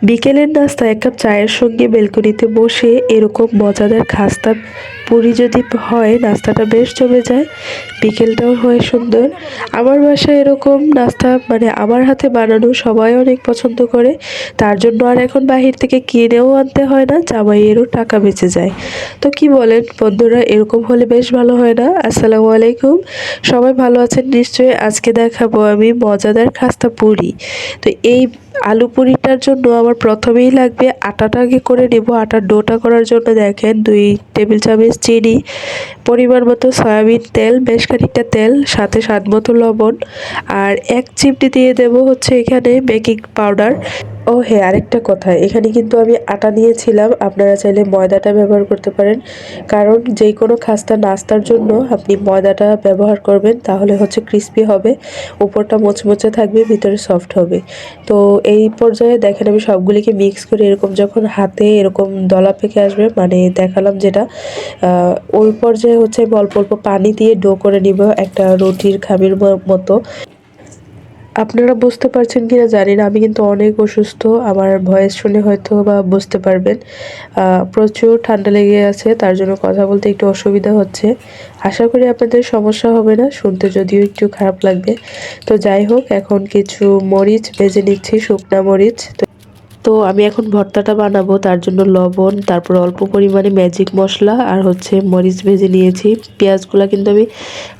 বিকেলের নাস্তা এক কাপ চায়ের সঙ্গে বেলকনিতে বসে এরকম মজাদার খাস্তা পুরি যদি হয়, নাস্তাটা বেশ জমে যায়, বিকেলটাও হয় সুন্দর। আমার বাসায় এরকম নাস্তা মানে আমার হাতে বানানো সবাই অনেক পছন্দ করে, তার জন্য আর এখন বাহির থেকে কিনেও আনতে হয় না, জামাইয়েরও টাকা বেঁচে যায়। তো কি বলেন বন্ধুরা, এরকম হলে বেশ ভালো হয় না? আসসালামু আলাইকুম, সবাই ভালো আছেন নিশ্চয়ই। আজকে দেখাবো আমি মজাদার খাস্তা পুরি। তো এই আলু পুরিটার জন্য আমার প্রথমেই লাগবে আটাটা আগে করে নেব। আটার ডোটা করার জন্য দেখেন 2 টেবিল চামচ চিনি, পরিমাণ মতো সয়াবিন তেল, বেশ খানিকটা তেল, সাথে স্বাদ মতো লবণ, আর 1 চিমটি দিয়ে দেব হচ্ছে এখানে বেকিং পাউডার। ও হ্যাঁ, আরেকটা কথা, এখানে কিন্তু আমি আটা নিয়েছিলাম, আপনারা চাইলে ময়দাটা ব্যবহার করতে পারেন, কারণ যে কোনো খাস্তা নাস্তার জন্য আপনি ময়দাটা ব্যবহার করবেন, তাহলে হচ্ছে ক্রিস্পি হবে, উপরটা মুচমুচে থাকবে, ভিতরে সফট হবে। তো এই পর্যায়ে দেখেন আমি সবগুলিকে মিক্স করে এরকম যখন হাতে এরকম দলা পেকে আসবে, মানে দেখালাম যেটা, ওই পর্যায়ে হচ্ছে আমি অল্প অল্প পানি দিয়ে ডো করে নিব একটা রুটির খামির মতো। আপনারা বুঝতে পারছেন কিনা জানি না, আমি কিন্তু অনেক অসুস্থ, আমার ভয়েস শুনে হয়তো বা বুঝতে পারবেন। প্রচুর ঠান্ডা লেগে আছে, তার জন্য কথা বলতে একটু অসুবিধা হচ্ছে। আশা করি আপনাদের সমস্যা হবে না, শুনতে যদিও একটু খারাপ লাগবে। তো যাই হোক, এখন কিছু মরিচ ভেজে নিচ্ছি, শুকনা মরিচ। তো আমি এখন ভর্তাটা বানাবো, তার জন্য লবণ, তারপর অল্প পরিমাণে ম্যাজিক মশলা আর হচ্ছে মরিচ ভেজে নিয়েছি। পেঁয়াজগুলা কিন্তু আমি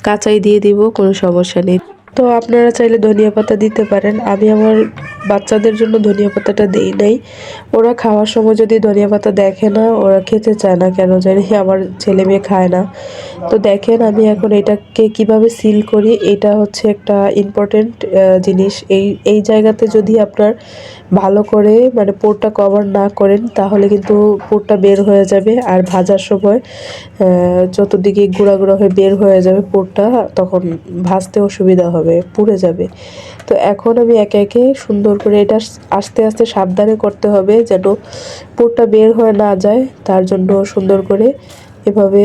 কাঁচাই দিয়ে দিব, কোনো সমস্যা নেই। তো আপনারা চাইলে ধনিয়া পাতা দিতে পারেন, আমি আমার বাচ্চাদের জন্য ধনিয়া পাতাটা দেই নাই। ওরা খাওয়ার সময় যদি ধনিয়া পাতা দেখে না, ওরা খেতে চায় না, কেন জানি আমার ছেলে মেয়ে খায় না। তো দেখেন আমি এখন এটাকে কিভাবে সিল করি, এটা হচ্ছে একটা ইম্পর্টেন্ট জিনিস। এই জায়গাতে যদি আপনার ভালো করে মানে পোরটা কভার না করেন, তাহলে কিন্তু পোরটা বের হয়ে যাবে, আর ভাজার সময় চতুর্দিকে গুঁড়া গুঁড়া হয়ে বের হয়ে যাবে পোরটা, তখন ভাজতে অসুবিধা হবে, পুড়ে যাবে। তো এখন আমি একে একে সুন্দর করে এটা আস্তে আস্তে সাবধানে করতে হবে, যেন পোরটা বের হয়ে না যায়, তার জন্য সুন্দর করে এভাবে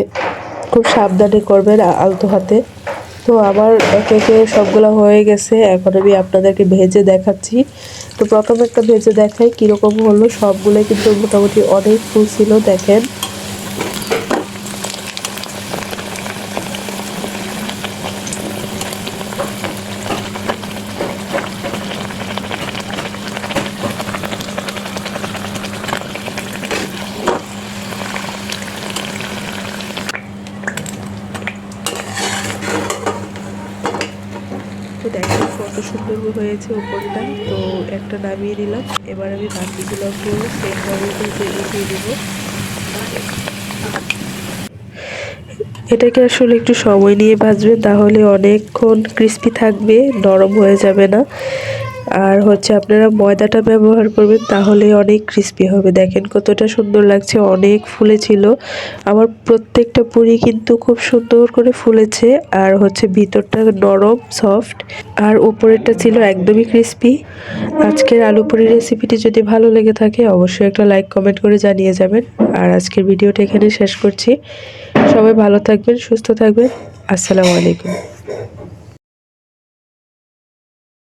খুব সাবধানে করবেন, আলতো হাতে। তো আমার একে একে সবগুলো হয়ে গেছে, এখন আমি আপনাদেরকে ভেজে দেখাচ্ছি। তো প্রথমে একটা ভেজে দেখাই কীরকম হলো, সবগুলো কিন্তু মোটামুটি অনেক ফুল ছিল, দেখেন। তো দেখেন কত সুন্দর হয়েছে উপরটা। তো একটা নামিয়ে নিলাম, এবার আমি বাকিগুলোকেও সেমভাবে উঠিয়ে দেবো। এটাকে আসলে একটু সময় নিয়ে ভাজবেন, তাহলে অনেকক্ষণ ক্রিস্পি থাকবে, নরম হয়ে যাবে না। আর হচ্ছে আপনারা ময়দাটা ব্যবহার করবেন, তাহলে অনেক ক্রিস্পি হবে। দেখেন কতটা সুন্দর লাগছে, অনেক ফুলেছিল। আমার প্রত্যেকটা পুরি কিন্তু খুব সুন্দর করে ফুলেছে, আর হচ্ছে ভিতরটা নরম সফট, আর উপরেরটা ছিল একদমই ক্রিস্পি। আজকের আলু পুরি রেসিপিটি যদি ভালো লেগে থাকে, অবশ্যই একটা লাইক কমেন্ট করে জানিয়ে যাবেন। আর আজকের ভিডিওটা এখানে শেষ করছি। সবাই ভালো থাকবেন, সুস্থ থাকবেন। আসসালামু আলাইকুম।